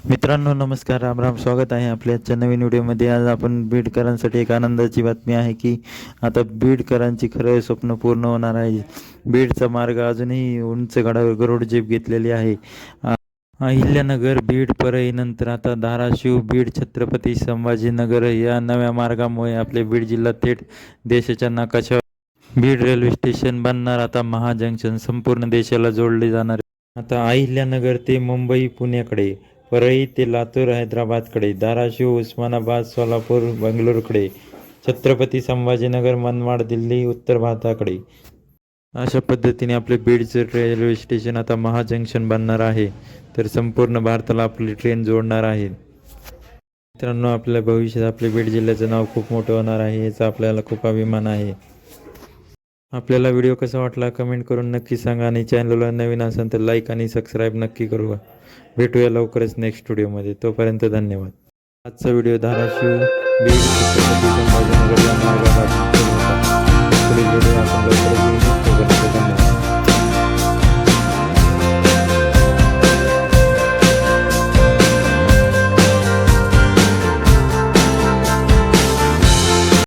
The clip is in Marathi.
मित्रांनो नमस्कार, राम राम. स्वागत आहे आपल्या आजच्या नवीन व्हिडिओमध्ये. आज आपण बीडकरांसाठी एक आनंदाची बातमी आहे की आता बीडकरांची खरं स्वप्न पूर्ण होणार आहे. बीडचा मार्ग अजूनही उंच गडावर गरुड जीप घेतलेली आहे. अहिल्यानगर, बीड, परळी नंतर आता धाराशिव, बीड, छत्रपती संभाजीनगर या नव्या मार्गामुळे आपले बीड जिल्हा थेट देशाच्या नकाशावर बीड रेल्वे स्टेशन बनणार. आता महाजंक्शन संपूर्ण देशाला जोडले जाणार. आता अहिल्यानगर ते मुंबई पुण्याकडे, परळी ते लातूर हैदराबादकडे, धाराशिव उस्मानाबाद सोलापूर बंगलोरकडे, छत्रपती संभाजीनगर मनमाड दिल्ली उत्तर भारताकडे. अशा पद्धतीने आपले बीडचे रेल्वे स्टेशन आता महाजंक्शन बनणार आहे. तर संपूर्ण भारताला आपली ट्रेन जोडणार आहे. मित्रांनो, आपल्या भविष्यात आपल्या बीड जिल्ह्याचं नाव खूप मोठं होणार आहे, याचा आपल्याला खूप अभिमान आहे. आपल्याला व्हिडिओ कसा वाटला कमेंट करून नक्की सांगा आणि चॅनलला नवीन असेल तर लाईक आणि सबस्क्राईब नक्की करू. भेटूया लवकरच नेक्स्ट व्हिडिओमध्ये. तोपर्यंत धन्यवाद. आजचा व्हिडिओ धाराशिव बीड